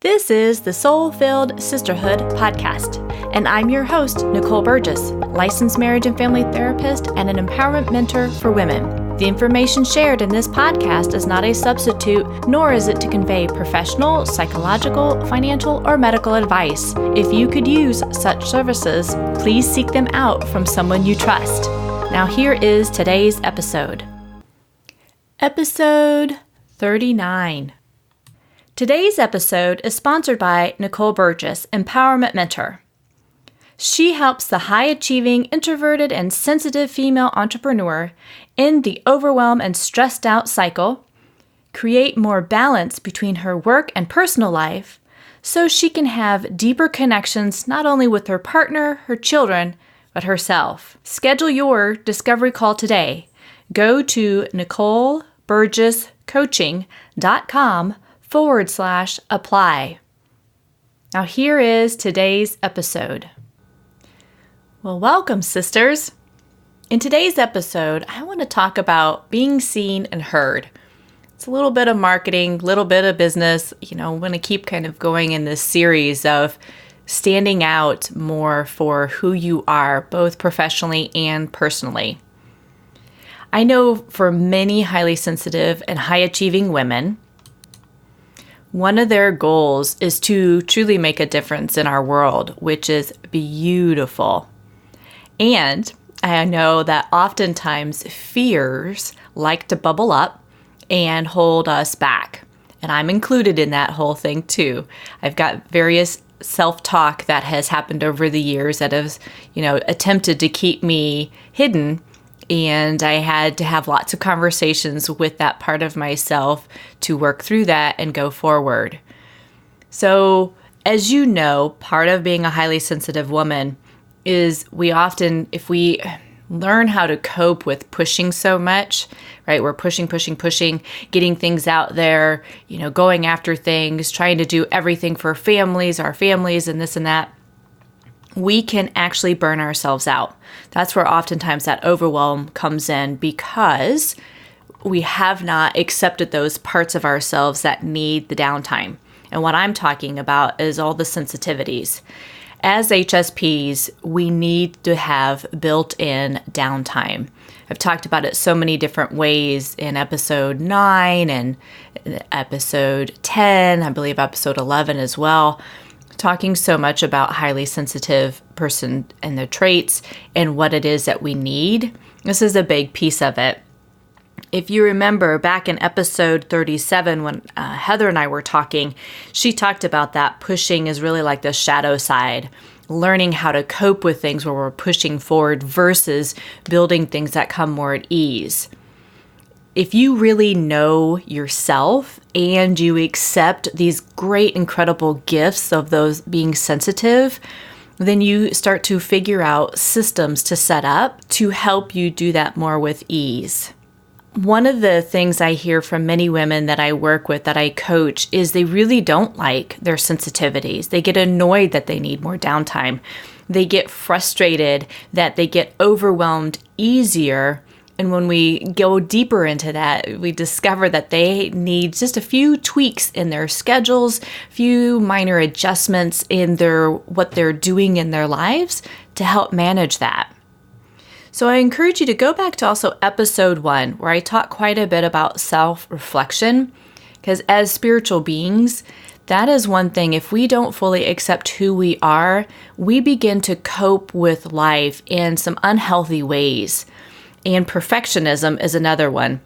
This is the Soul-Filled Sisterhood podcast, and I'm your host, Nicole Burgess, licensed marriage and family therapist and an empowerment mentor for women. The information shared in this podcast is not a substitute, nor is it to convey professional, psychological, financial, or medical advice. If you could use such services, please seek them out from someone you trust. Now here is today's episode. Episode 39. Today's episode is sponsored by Nicole Burgess, Empowerment Mentor. She helps the high-achieving, introverted, and sensitive female entrepreneur end the overwhelm and stressed out cycle, create more balance between her work and personal life, so she can have deeper connections not only with her partner, her children, but herself. Schedule your discovery call today. Go to NicoleBurgessCoaching.com/apply. Now here is today's episode. Well, welcome, sisters. In today's episode, I want to talk about being seen and heard. It's a little bit of marketing, a little bit of business. I'm going to keep kind of going in this series of standing out more for who you are, both professionally and personally. I know for many highly sensitive and high-achieving women, one of their goals is to truly make a difference in our world, which is beautiful. And I know that oftentimes fears like to bubble up and hold us back. And I'm included in that whole thing too. I've got various self-talk that has happened over the years that has, attempted to keep me hidden. And I had to have lots of conversations with that part of myself to work through that and go forward. So, as you know, part of being a highly sensitive woman is we often, if we learn how to cope with pushing so much, right? We're pushing, getting things out there, going after things, trying to do everything for our families and this and that. We can actually burn ourselves out. That's where oftentimes that overwhelm comes in because we have not accepted those parts of ourselves that need the downtime. And what I'm talking about is all the sensitivities. As HSPs, we need to have built-in downtime. I've talked about it so many different ways in episode 9 and episode 10, I believe episode 11 as well. Talking so much about highly sensitive person and their traits and what it is that we need. This is a big piece of it. If you remember back in episode 37 when Heather and I were talking, she talked about that pushing is really like the shadow side, learning how to cope with things where we're pushing forward versus building things that come more at ease. If you really know yourself and you accept these great, incredible gifts of those being sensitive, then you start to figure out systems to set up to help you do that more with ease. One of the things I hear from many women that I work with, that I coach, is they really don't like their sensitivities. They get annoyed that they need more downtime. They get frustrated that they get overwhelmed easier. And when we go deeper into that, we discover that they need just a few tweaks in their schedules, few minor adjustments in what they're doing in their lives to help manage that. So I encourage you to go back to also episode 1, where I talk quite a bit about self-reflection, because as spiritual beings, that is one thing. If we don't fully accept who we are, we begin to cope with life in some unhealthy ways. And perfectionism is another one.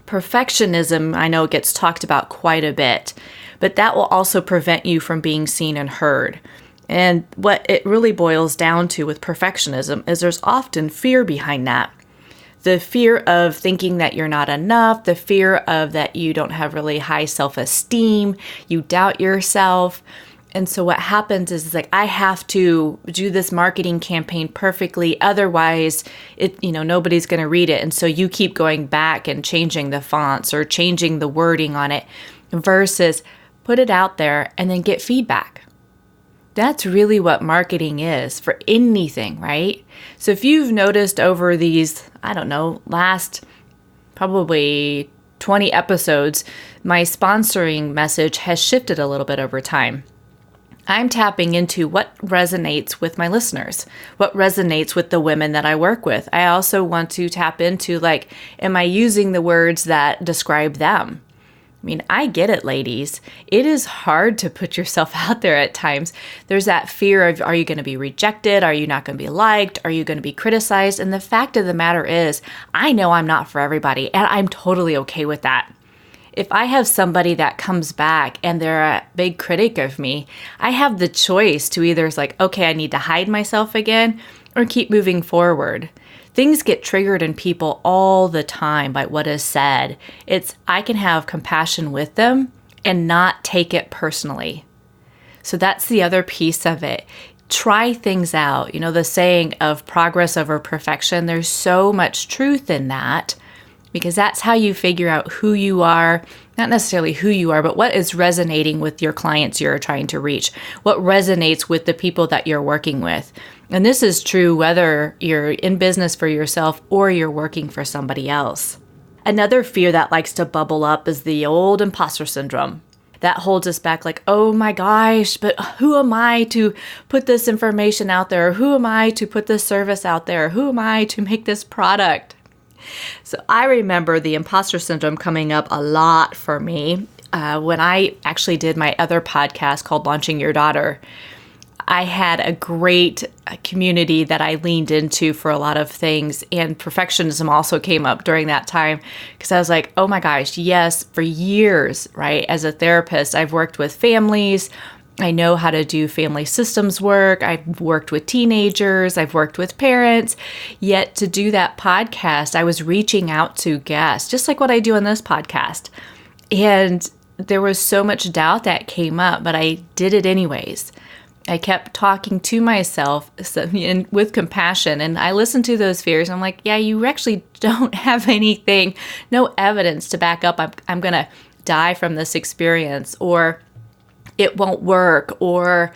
Perfectionism, I know, gets talked about quite a bit, but that will also prevent you from being seen and heard. And what it really boils down to with perfectionism is there's often fear behind that. The fear of thinking that you're not enough, the fear of that you don't have really high self-esteem, you doubt yourself. And so what happens is like, I have to do this marketing campaign perfectly. Otherwise, nobody's going to read it. And so you keep going back and changing the fonts or changing the wording on it versus put it out there and then get feedback. That's really what marketing is for anything, right? So if you've noticed over these, last probably 20 episodes, my sponsoring message has shifted a little bit over time. I'm tapping into what resonates with my listeners, what resonates with the women that I work with. I also want to tap into, like, am I using the words that describe them? I mean, I get it, ladies. It is hard to put yourself out there at times. There's that fear of, are you going to be rejected? Are you not going to be liked? Are you going to be criticized? And the fact of the matter is, I know I'm not for everybody, and I'm totally okay with that. If I have somebody that comes back and they're a big critic of me, I have the choice to either okay, I need to hide myself again or keep moving forward. Things get triggered in people all the time by what is said. I can have compassion with them and not take it personally. So that's the other piece of it. Try things out. The saying of progress over perfection, there's so much truth in that. Because that's how you figure out who you are, not necessarily who you are, but what is resonating with your clients you're trying to reach, what resonates with the people that you're working with. And this is true whether you're in business for yourself or you're working for somebody else. Another fear that likes to bubble up is the old imposter syndrome. That holds us back, like, oh my gosh, but who am I to put this information out there? Who am I to put this service out there? Who am I to make this product? So I remember the imposter syndrome coming up a lot for me when I actually did my other podcast called Launching Your Daughter. I had a great community that I leaned into for a lot of things, and perfectionism also came up during that time because I was like, oh my gosh, yes, for years, right? As a therapist, I've worked with families. I know how to do family systems work. I've worked with teenagers. I've worked with parents. Yet to do that podcast, I was reaching out to guests, just like what I do on this podcast. And there was so much doubt that came up, but I did it anyways. I kept talking to myself with compassion, and I listened to those fears. I'm like, yeah, you actually don't have anything, no evidence to back up. I'm going to die from this experience, or it won't work, or,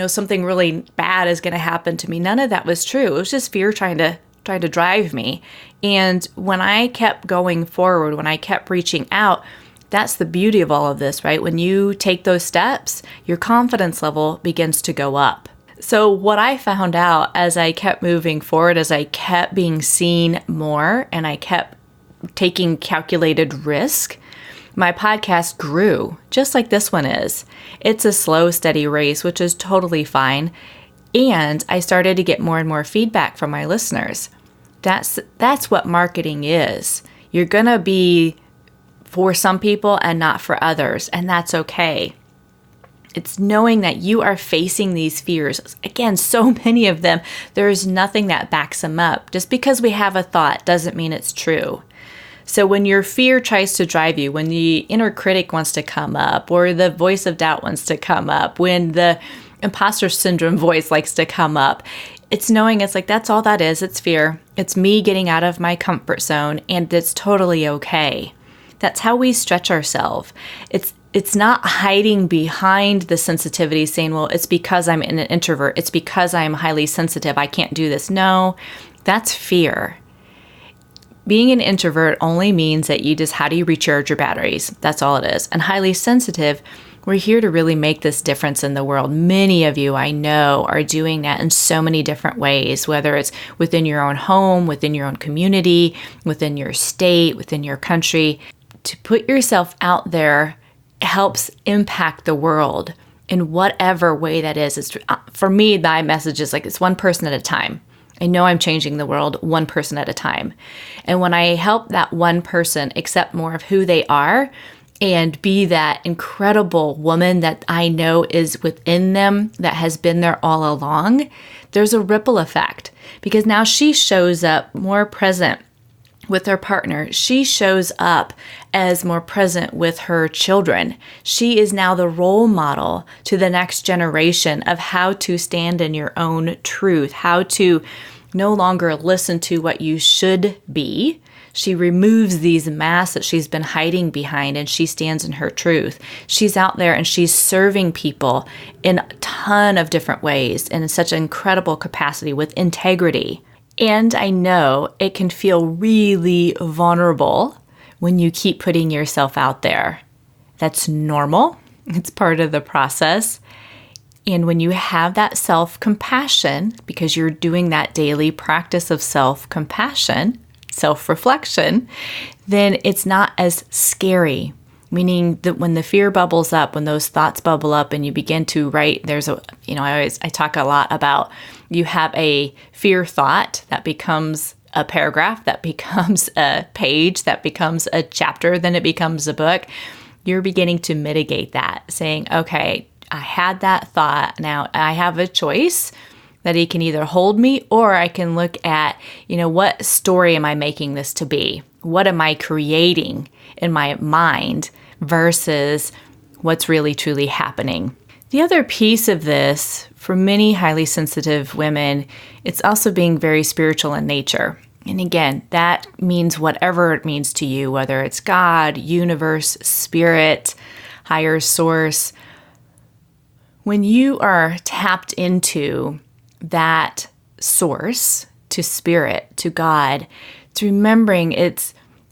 something really bad is going to happen to me. None of that was true. It was just fear trying to drive me. And when I kept going forward, when I kept reaching out, that's the beauty of all of this, right? When you take those steps, your confidence level begins to go up. So what I found out as I kept moving forward, as I kept being seen more and I kept taking calculated risk, my podcast grew, just like this one is. It's a slow, steady race, which is totally fine. And I started to get more and more feedback from my listeners. That's what marketing is. You're going to be for some people and not for others, and that's okay. It's knowing that you are facing these fears. Again, so many of them, there's nothing that backs them up. Just because we have a thought doesn't mean it's true. So when your fear tries to drive you, when the inner critic wants to come up, or the voice of doubt wants to come up, when the imposter syndrome voice likes to come up, it's knowing it's like, that's all that is. It's fear. It's me getting out of my comfort zone, and it's totally okay. That's how we stretch ourselves. It's not hiding behind the sensitivity saying, well, it's because I'm an introvert. It's because I'm highly sensitive. I can't do this. No, that's fear. Being an introvert only means that how do you recharge your batteries? That's all it is. And highly sensitive, we're here to really make this difference in the world. Many of you, I know, are doing that in so many different ways, whether it's within your own home, within your own community, within your state, within your country. To put yourself out there helps impact the world in whatever way that is. For me, my message is it's one person at a time. I know I'm changing the world one person at a time. And when I help that one person accept more of who they are and be that incredible woman that I know is within them, that has been there all along, there's a ripple effect because now she shows up more present with her partner. She shows up as more present with her children. She is now the role model to the next generation of how to stand in your own truth, how to no longer listen to what you should be. She removes these masks that she's been hiding behind, and she stands in her truth. She's out there and she's serving people in a ton of different ways and in such an incredible capacity with integrity. And I know it can feel really vulnerable when you keep putting yourself out there. That's normal. It's part of the process. And when you have that self-compassion, because you're doing that daily practice of self-compassion, self-reflection, then it's not as scary. Meaning that when the fear bubbles up, when those thoughts bubble up and you begin to write, I talk a lot about, you have a fear thought that becomes a paragraph, that becomes a page, that becomes a chapter, then it becomes a book. You're beginning to mitigate that, saying, okay, I had that thought. Now I have a choice that he can either hold me, or I can look at, what story am I making this to be? What am I creating in my mind versus what's really truly happening? The other piece of this, for many highly sensitive women, it's also being very spiritual in nature. And again, that means whatever it means to you, whether it's God, universe, spirit, higher source. When you are tapped into that source, to spirit, to God, it's remembering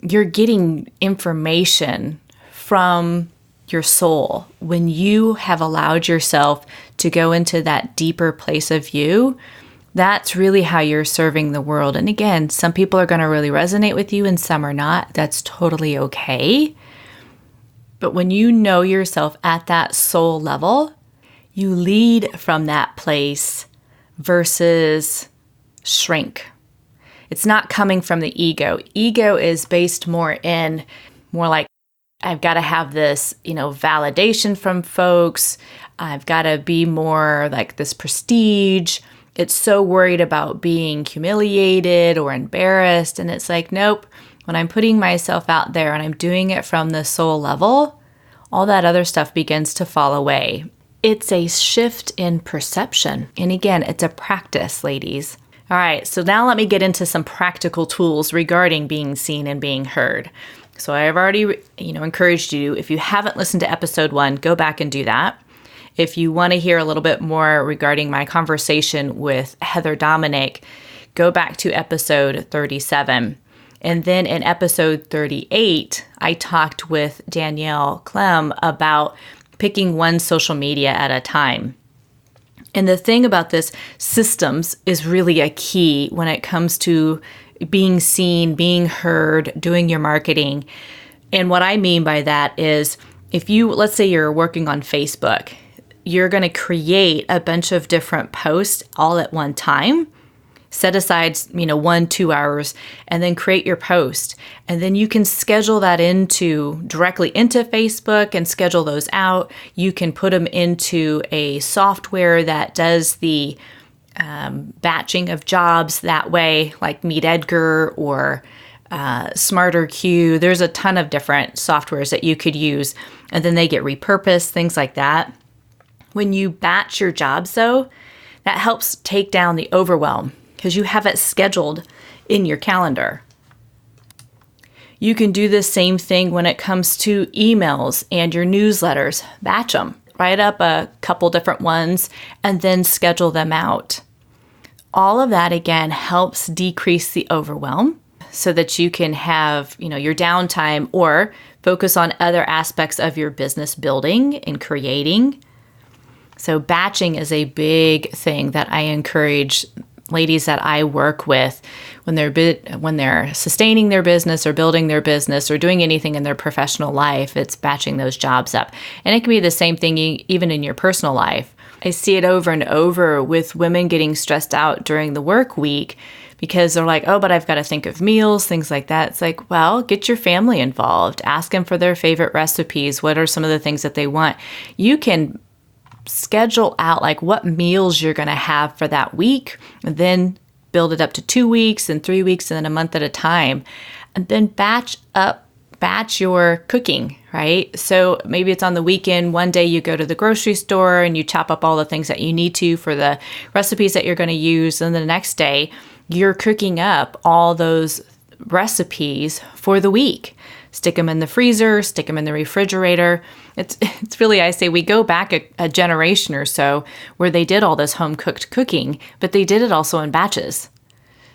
you're getting information from your soul. When you have allowed yourself to go into that deeper place of you, that's really how you're serving the world. And again, some people are going to really resonate with you and some are not. That's totally okay. But when you know yourself at that soul level, you lead from that place versus shrink. It's not coming from the ego. Ego is based more like, I've got to have this, validation from folks. I've got to be more like this prestige. It's so worried about being humiliated or embarrassed. And it's like, nope, when I'm putting myself out there and I'm doing it from the soul level, all that other stuff begins to fall away. It's a shift in perception. And again, it's a practice, ladies. All right, so now let me get into some practical tools regarding being seen and being heard. So I've already, encouraged you, if you haven't listened to episode 1, go back and do that. If you want to hear a little bit more regarding my conversation with Heather Dominic, go back to episode 37. And then in episode 38, I talked with Danielle Clem about picking one social media at a time. And the thing about this, systems is really a key when it comes to being seen, being heard, doing your marketing. And what I mean by that is, let's say you're working on Facebook, you're going to create a bunch of different posts all at one time. Set aside, 1-2 hours, and then create your post. And then you can schedule that directly into Facebook and schedule those out. You can put them into a software that does the batching of jobs that way, like Meet Edgar or Smarter Q. There's a ton of different softwares that you could use, and then they get repurposed, things like that. When you batch your jobs, though, that helps take down the overwhelm, because you have it scheduled in your calendar. You can do the same thing when it comes to emails and your newsletters. Batch them. Write up a couple different ones and then schedule them out. All of that, again, helps decrease the overwhelm so that you can have, your downtime or focus on other aspects of your business building and creating. So batching is a big thing that I encourage ladies that I work with when they're sustaining their business or building their business or doing anything in their professional life. It's batching those jobs up. And it can be the same thing even in your personal life. I see it over and over with women getting stressed out during the work week because they're like, oh, but I've got to think of meals, things like that. It's like, well, get your family involved. Ask them for their favorite recipes. What are some of the things that they want? You can schedule out like what meals you're going to have for that week, and then build it up to 2 weeks and 3 weeks and then a month at a time. And then batch your cooking, right? So maybe it's on the weekend. One day you go to the grocery store and you chop up all the things that you need to for the recipes that you're going to use. And the next day you're cooking up all those recipes for the week. Stick them in the freezer, stick them in the refrigerator. It's really, I say, we go back a generation or so where they did all this home cooked cooking, but they did it also in batches.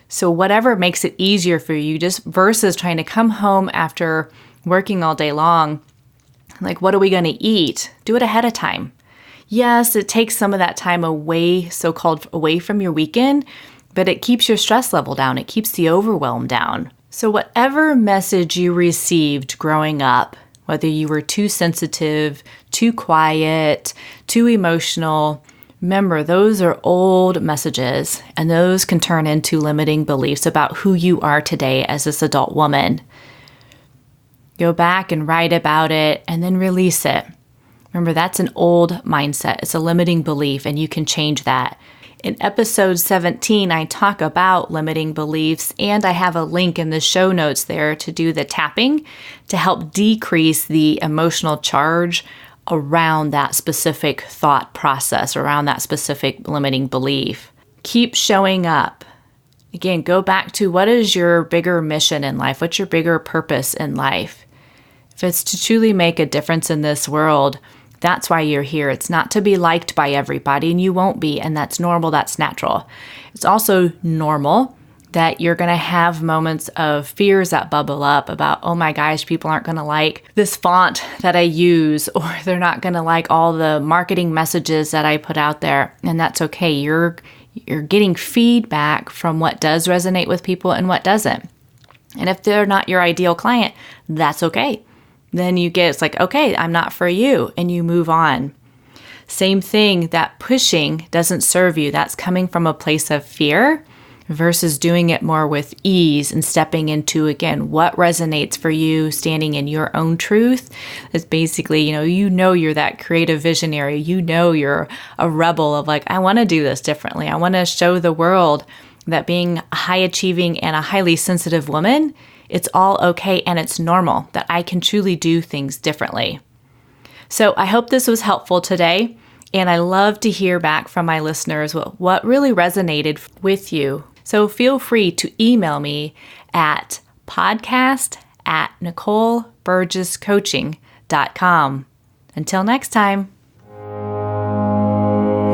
So whatever makes it easier for you, just versus trying to come home after working all day long, like, what are we going to eat? Do it ahead of time. Yes, it takes some of that time away, so-called away from your weekend, but it keeps your stress level down. It keeps the overwhelm down. So whatever message you received growing up, whether you were too sensitive, too quiet, too emotional, remember, those are old messages, and those can turn into limiting beliefs about who you are today as this adult woman. Go back and write about it and then release it. Remember, that's an old mindset. It's a limiting belief, and you can change that. In episode 17, I talk about limiting beliefs, and I have a link in the show notes there to do the tapping to help decrease the emotional charge around that specific thought process, around that specific limiting belief. Keep showing up. Again, go back to what is your bigger mission in life? What's your bigger purpose in life? If it's to truly make a difference in this world, that's why you're here. It's not to be liked by everybody, and you won't be, and that's normal, that's natural. It's also normal that you're going to have moments of fears that bubble up about, oh my gosh, people aren't going to like this font that I use, or they're not going to like all the marketing messages that I put out there, and that's okay. You're getting feedback from what does resonate with people and what doesn't. And if they're not your ideal client, that's okay. Then it's like, okay, I'm not for you, and you move on. Same thing, that pushing doesn't serve you. That's coming from a place of fear versus doing it more with ease and stepping into, again, what resonates for you, standing in your own truth. It's basically, you know you're that creative visionary. You know you're a rebel of like, I want to do this differently. I want to show the world that being a high achieving and a highly sensitive woman, it's all okay and it's normal, that I can truly do things differently. So I hope this was helpful today, and I love to hear back from my listeners what really resonated with you. So feel free to email me at podcast@NicoleBurgessCoaching.com. Until next time.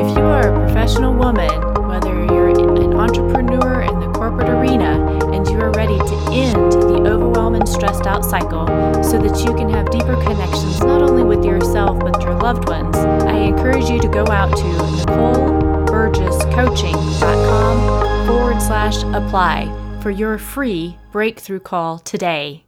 If you are a professional woman, whether you're an entrepreneur in the corporate arena, and you are ready to end the overwhelm and stressed out cycle so that you can have deeper connections not only with yourself but your loved ones, I encourage you to go out to NicoleBurgessCoaching.com/apply for your free breakthrough call today.